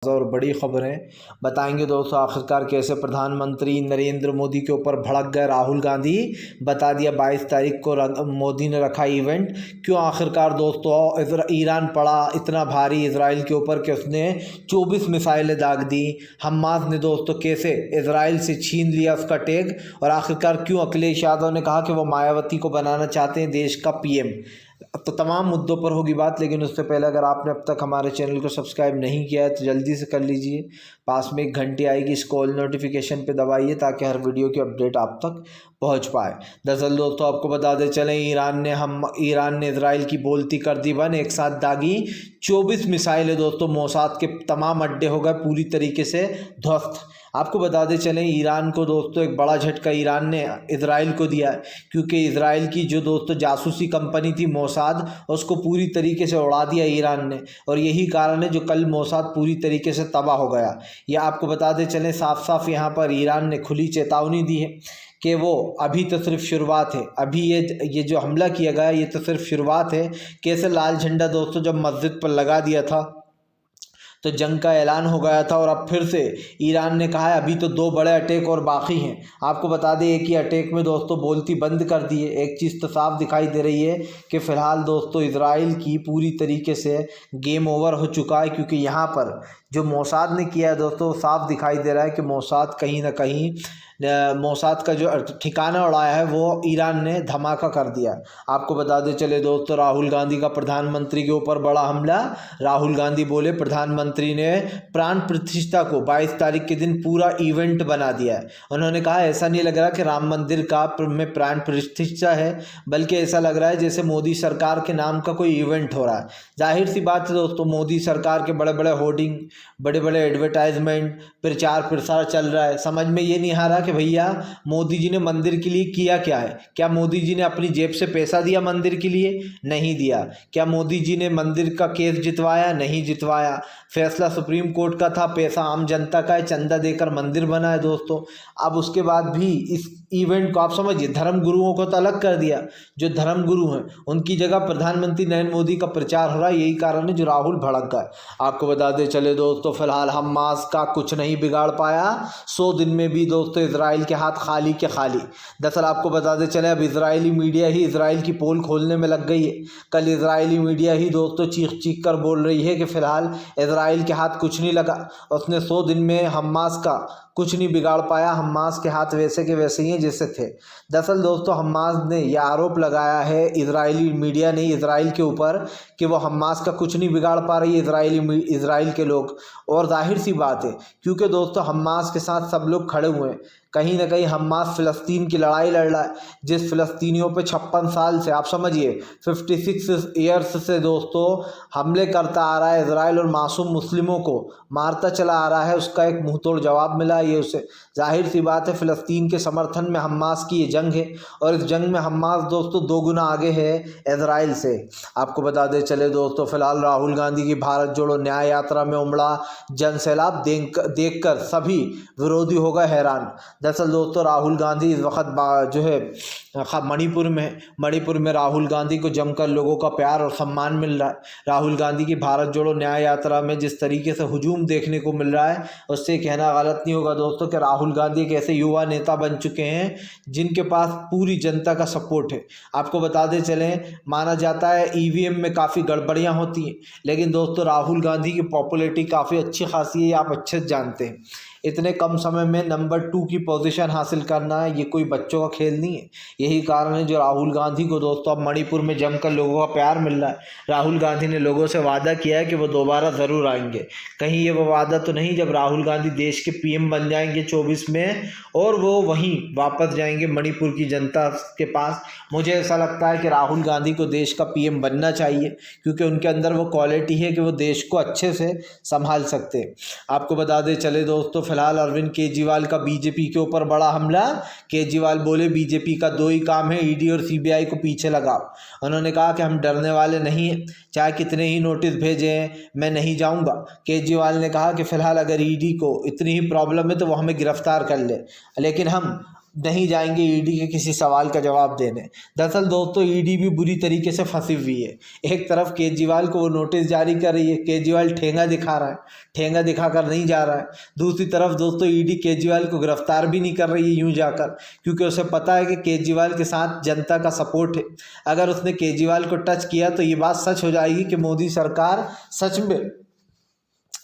और बड़ी खबरें बताएंगे दोस्तों। आखिरकार कैसे प्रधानमंत्री नरेंद्र मोदी के ऊपर भड़क गए राहुल गांधी, बता दिया 22 तारीख को मोदी ने रखा इवेंट। क्यों आखिरकार दोस्तों ईरान पड़ा इतना भारी इजराइल के ऊपर कि उसने 24 मिसाइलें दाग दी। हमास ने दोस्तों कैसे इजराइल से छीन लिया उसका टैग, और आखिरकार क्यों अखिलेश यादव ने कहा कि वो मायावती को बनाना चाहते हैं देश का पीएम। तो तमाम मुद्दों पर होगी बात, लेकिन उससे पहले अगर आपने अब तक हमारे चैनल को सब्सक्राइब नहीं किया है तो जल्दी से कर लीजिए। पास में एक घंटी आएगी, इसको ऑल नोटिफिकेशन पे दबाइए ताकि हर वीडियो की अपडेट आप तक पहुंच पाए। दरअसल दोस्तों आपको बताते चलें, ईरान ने इजराइल की बोलती कर दी बंद, एक साथ दागी 24 मिसाइलें दोस्तों। मोसाद के तमाम अड्डे हो गए पूरी तरीके से ध्वस्त। आपको बताते चलें ईरान को दोस्तों एक बड़ा झटका ईरान ने इजराइल को दिया है, क्योंकि इजराइल की जो दोस्तों जासूसी कंपनी थी मोसाद, उसको पूरी तरीके से उड़ा दिया ईरान ने, और यही कारण है जो कल मोसाद पूरी तरीके से तबाह हो गया। यह आपको बताते चलें साफ साफ यहाँ पर ईरान ने खुली चेतावनी दी है कि वो अभी तो सिर्फ शुरुआत है। अभी ये जो हमला किया गया ये तो सिर्फ शुरुआत है। कैसे लाल झंडा दोस्तों जब मस्जिद पर लगा दिया था तो जंग का ऐलान हो गया था, और अब फिर से ईरान ने कहा है अभी तो 2 बड़े अटैक और बाकी हैं। आपको बता दें एक ही अटैक में दोस्तों बोलती बंद कर दी है। एक चीज़ तो साफ दिखाई दे रही है कि फ़िलहाल दोस्तों इजराइल की पूरी तरीके से गेम ओवर हो चुका है, क्योंकि यहाँ पर जो मोसाद ने किया है दोस्तों साफ दिखाई दे रहा है कि मोसाद कहीं ना कहीं मोसाद का जो ठिकाना उड़ाया है वो ईरान ने धमाका कर दिया। आपको बता दें चले दोस्तों राहुल गांधी का प्रधानमंत्री के ऊपर बड़ा हमला। राहुल गांधी बोले प्रधानमंत्री ने प्राण प्रतिष्ठा को 22 तारीख के दिन पूरा इवेंट बना दिया है। उन्होंने कहा ऐसा नहीं लग रहा कि राम मंदिर का में प्राण प्रतिष्ठा है, बल्कि ऐसा लग रहा है जैसे मोदी सरकार के नाम का कोई इवेंट हो रहा है। जाहिर सी बात है दोस्तों, मोदी सरकार के बड़े बड़े होर्डिंग, बड़े बड़े एडवर्टाइजमेंट, प्रचार प्रसार चल रहा है। समझ में ये नहीं आ रहा कि भैया मोदी जी ने मंदिर के लिए किया क्या है। क्या मोदी जी ने अपनी जेब से पैसा दिया मंदिर के लिए? नहीं दिया। क्या मोदी जी ने मंदिर का केस जितवाया? नहीं जितवाया। फैसला सुप्रीम कोर्ट का था, पैसा आम जनता का है, चंदा देकर मंदिर बना है दोस्तों। अब उसके बाद भी इस इवेंट को आप समझिए धर्म गुरुओं को तो अलग कर दिया। जो धर्म गुरु हैं उनकी जगह प्रधानमंत्री नरेंद्र मोदी का प्रचार हो रहा है। यही कारण है जो राहुल भड़क गए। आपको बताते चले दोस्तों फिलहाल हमास का कुछ नहीं बिगाड़ पाया। 100 दिन में भी दोस्तों इजराइल के हाथ खाली के खाली। दरअसल आपको बताते चले अब इजरायली मीडिया ही इजराइल की पोल खोलने में लग गई है। कल इजरायली मीडिया ही दोस्तों चीख चीख कर बोल रही है कि फिलहाल इजराइल के हाथ कुछ नहीं लगा, उसने 100 दिन में हमास का कुछ नहीं बिगाड़ पाया। हमास के हाथ वैसे के वैसे ही हैं जैसे थे। दरअसल दोस्तों हमास ने यह आरोप लगाया है इजरायली मीडिया ने इजराइल के ऊपर कि वो हमास का कुछ नहीं बिगाड़ पा रही है इजराइल के लोग। और जाहिर सी बात है क्योंकि दोस्तों हमास के साथ सब लोग खड़े हुए हैं। कहीं ना कहीं हमास फ़िलिस्तीन की लड़ाई लड़ रहा है, जिस फ़िलिस्तीनियों पे 56 साल से आप समझिए 56 ईयर्स से दोस्तों हमले करता आ रहा है इजराइल और मासूम मुस्लिमों को मारता चला आ रहा है। उसका एक मुंहतोड़ जवाब मिला ये उसे। जाहिर सी बात है फ़िलिस्तीन के समर्थन में हमास की ये जंग है, और इस जंग में हमास दोस्तों 2 गुना आगे है इजराइल से। आपको बता दें चले दोस्तों फिलहाल राहुल गांधी की भारत जोड़ो न्याय यात्रा में उमड़ा जन सैलाब देखकर सभी विरोधी हो गए हैरान। दरअसल दोस्तों राहुल गांधी इस वक्त जो है मणिपुर में राहुल गांधी को जमकर लोगों का प्यार और सम्मान मिल रहा है। राहुल गांधी की भारत जोड़ो न्याय यात्रा में जिस तरीके से हुजूम देखने को मिल रहा है उससे कहना गलत नहीं होगा दोस्तों कि राहुल गांधी एक ऐसे युवा नेता बन चुके हैं जिनके पास पूरी जनता का सपोर्ट है। आपको बताते चलें माना जाता है ईवीएम में काफ़ी गड़बड़ियाँ होती हैं, लेकिन दोस्तों राहुल गांधी की पॉपुलैरिटी काफ़ी अच्छी खासी है, आप अच्छे से जानते हैं। इतने कम समय में नंबर 2 की पोजीशन हासिल करना है ये कोई बच्चों का खेल नहीं है। यही कारण है जो राहुल गांधी को दोस्तों अब मणिपुर में जमकर लोगों का प्यार मिल रहा है। राहुल गांधी ने लोगों से वादा किया है कि वो दोबारा ज़रूर आएंगे। कहीं ये वो वादा तो नहीं जब राहुल गांधी देश के पीएम बन जाएंगे 24 में और वो वहीं वापस जाएंगे मणिपुर की जनता के पास। मुझे ऐसा लगता है कि राहुल गांधी को देश का पीएम बनना चाहिए, क्योंकि उनके अंदर वो क्वालिटी है कि वो देश को अच्छे से संभाल सकते हैं। आपको बता दें चले दोस्तों फिलहाल अरविंद केजरीवाल का बीजेपी के ऊपर बड़ा हमला। केजरीवाल बोले बीजेपी का 2 ही काम है, ईडी और सीबीआई को पीछे लगाओ। उन्होंने कहा कि हम डरने वाले नहीं हैं, चाहे कितने ही नोटिस भेजें मैं नहीं जाऊंगा। केजरीवाल ने कहा कि फिलहाल अगर ईडी को इतनी ही प्रॉब्लम है तो वो हमें गिरफ्तार कर ले, लेकिन हम नहीं जाएंगे ईडी के किसी सवाल का जवाब देने। दरअसल दोस्तों ईडी भी बुरी तरीके से फंसी हुई है। एक तरफ केजरीवाल को वो नोटिस जारी कर रही है, केजरीवाल ठेंगा दिखा रहा है, ठेंगा दिखाकर नहीं जा रहा है। दूसरी तरफ दोस्तों ईडी केजरीवाल को गिरफ्तार भी नहीं कर रही है यूं जाकर, क्योंकि उसे पता है कि केजरीवाल के साथ जनता का सपोर्ट है। अगर उसने केजरीवाल को टच किया तो ये बात सच हो जाएगी कि मोदी सरकार सच में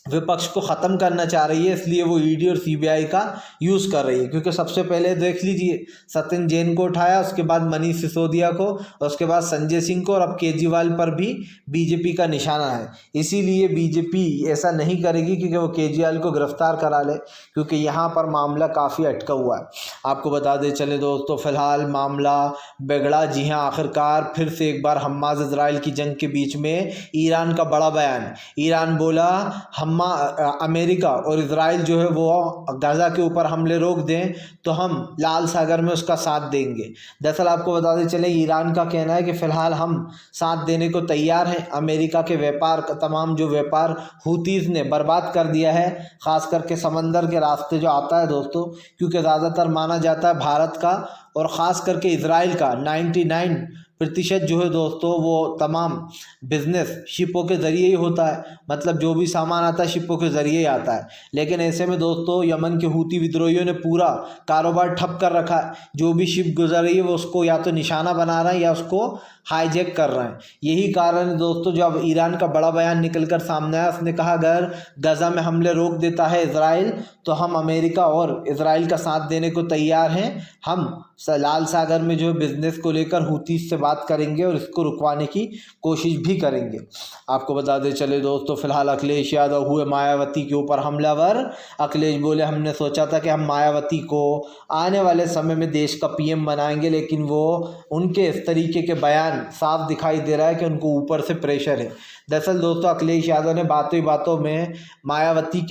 विपक्ष को ख़त्म करना चाह रही है, इसलिए वो ईडी और सीबीआई का यूज़ कर रही है। क्योंकि सबसे पहले देख लीजिए सत्येंद्र जैन को उठाया, उसके बाद मनीष सिसोदिया को, उसके बाद संजय सिंह को, और अब केजरीवाल पर भी बीजेपी का निशाना है। इसीलिए बीजेपी ऐसा नहीं करेगी कि वो केजरीवाल को गिरफ्तार करा ले, क्योंकि यहाँ पर मामला काफ़ी अटका हुआ है। आपको बता दें चले दोस्तों, फिलहाल मामला बिगड़ा। जी हाँ, आखिरकार फिर से एक बार हमास इजराइल की जंग के बीच में ईरान का बड़ा बयान। ईरान बोला अमेरिका और इजराइल जो है वो गाज़ा के ऊपर हमले रोक दें तो हम लाल सागर में उसका साथ देंगे। दरअसल आपको बताते चले ईरान का कहना है कि फ़िलहाल हम साथ देने को तैयार हैं। अमेरिका के व्यापार का तमाम जो व्यापार हूतीज़ ने बर्बाद कर दिया है, ख़ास करके समंदर के रास्ते जो आता है दोस्तों, क्योंकि ज़्यादातर माना जाता है भारत का और ख़ास करके इजराइल का 99% जो है दोस्तों वो तमाम बिज़नेस शिपों के ज़रिए ही होता है। मतलब जो भी सामान आता है शिपों के ज़रिए ही आता है। लेकिन ऐसे में दोस्तों यमन के हूती विद्रोहियों ने पूरा कारोबार ठप कर रखा है। जो भी शिप गुजर रही है वो उसको या तो निशाना बना रहे हैं या उसको हाईजैक कर रहे हैं। यही कारण है दोस्तों जब ईरान का बड़ा बयान निकल कर सामने आया, उसने कहा अगर गाज़ा में हमले रोक देता है इजराइल तो हम अमेरिका और इजराइल का साथ देने को तैयार हैं। हम लाल सागर में जो बिज़नेस को लेकर हूती से बात करेंगे और इसको रुकवाने की कोशिश भी करेंगे। आपको बता दें चले दोस्तों, फिलहाल अखिलेश यादव हुए मायावती के ऊपर हमलावर। अखिलेश बोले हमने सोचा था कि हम मायावती को आने वाले समय में देश का पीएम बनाएंगे, लेकिन वो उनके इस तरीके के बयान साफ दिखाई दे रहा है कि उनको ऊपर से प्रेशर है। दरअसल दोस्तों अखिलेश यादव ने बातों ही बातों में मायावती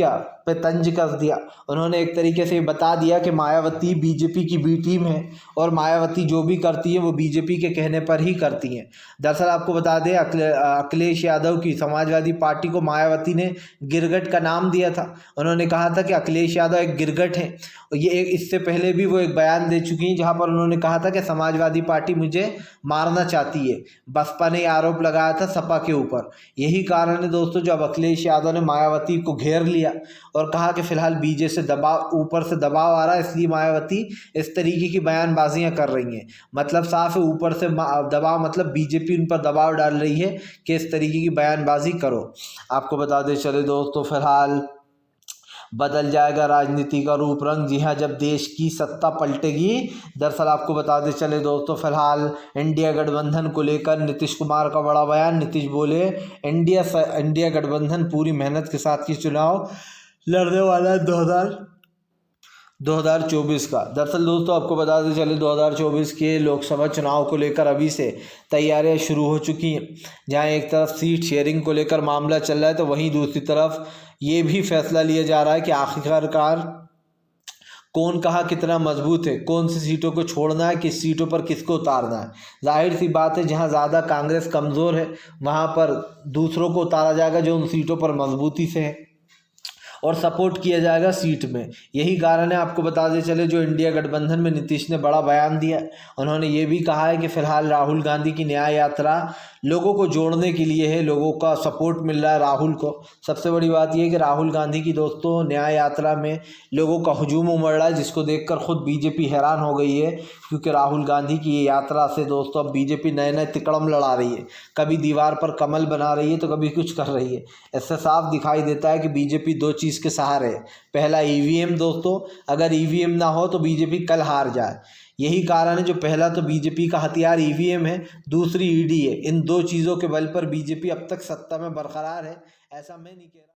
पे तंज कस दिया। उन्होंने एक तरीके से बता दिया कि मायावती बीजेपी की बी टीम है और मायावती जो भी करती है वो बीजेपी के कहने पर ही करती हैं। दरअसल आपको बता दें अखिलेश यादव की समाजवादी पार्टी को मायावती ने गिरगट का नाम दिया था। उन्होंने कहा था कि अखिलेश यादव एक गिरगट हैं। ये इससे पहले भी वो एक बयान दे चुकी हैं जहाँ पर उन्होंने कहा था कि समाजवादी पार्टी मुझे मारना चाहती है। बसपा ने आरोप लगाया था सपा के ऊपर। यही कारण है दोस्तों जब अखिलेश यादव ने मायावती को घेर लिया और कहा कि फिलहाल बीजेपी से दबाव, ऊपर से दबाव आ रहा है, इसलिए मायावती इस तरीके की बयानबाजियां कर रही हैं। मतलब साफ है ऊपर से दबाव, मतलब बीजेपी उन पर दबाव डाल रही है कि इस तरीके की बयानबाजी करो। आपको बता दें चले दोस्तों, फिलहाल बदल जाएगा राजनीति का रूप रंग। जी हाँ, जब देश की सत्ता पलटेगी। दरअसल आपको बताते चले दोस्तों, फिलहाल इंडिया गठबंधन को लेकर नीतीश कुमार का बड़ा बयान। नीतीश बोले इंडिया गठबंधन पूरी मेहनत के साथ ही चुनाव लड़ने वाला है 2024 का। दरअसल दोस्तों आपको बताते चले 2024 के लोकसभा चुनाव को लेकर अभी से तैयारियां शुरू हो चुकी हैं। जहां एक तरफ सीट शेयरिंग को लेकर मामला चल रहा है तो वहीं दूसरी तरफ ये भी फैसला लिया जा रहा है कि आखिरकार कौन कहाँ कितना मजबूत है, कौन सी सीटों को छोड़ना है, किस सीटों पर किसको उतारना है। जाहिर सी बात है जहाँ ज़्यादा कांग्रेस कमज़ोर है वहाँ पर दूसरों को उतारा जाएगा जो उन सीटों पर मजबूती से है और सपोर्ट किया जाएगा सीट में। यही कारण है आपको बता दें चले जो इंडिया गठबंधन में नीतीश ने बड़ा बयान दिया। उन्होंने ये भी कहा है कि फ़िलहाल राहुल गांधी की न्याय यात्रा लोगों को जोड़ने के लिए है, लोगों का सपोर्ट मिल रहा है राहुल को। सबसे बड़ी बात यह है कि राहुल गांधी की दोस्तों न्याय यात्रा में लोगों का हुजूम उमड़ रहा है, जिसको देखकर खुद बीजेपी हैरान हो गई है। क्योंकि राहुल गांधी की ये यात्रा से दोस्तों अब बीजेपी नए नए तिकड़म लड़ा रही है, कभी दीवार पर कमल बना रही है तो कभी कुछ कर रही है। इससे साफ दिखाई देता है कि बीजेपी दो चीज़ के सहारे है। पहला ईवीएम दोस्तों, अगर ईवीएम ना हो तो बीजेपी कल हार जाए। यही कारण है जो पहला तो बीजेपी का हथियार ईवीएम है, दूसरी ईडी है। इन दो चीज़ों के बल पर बीजेपी अब तक सत्ता में बरकरार है, ऐसा मैं नहीं कह रहा।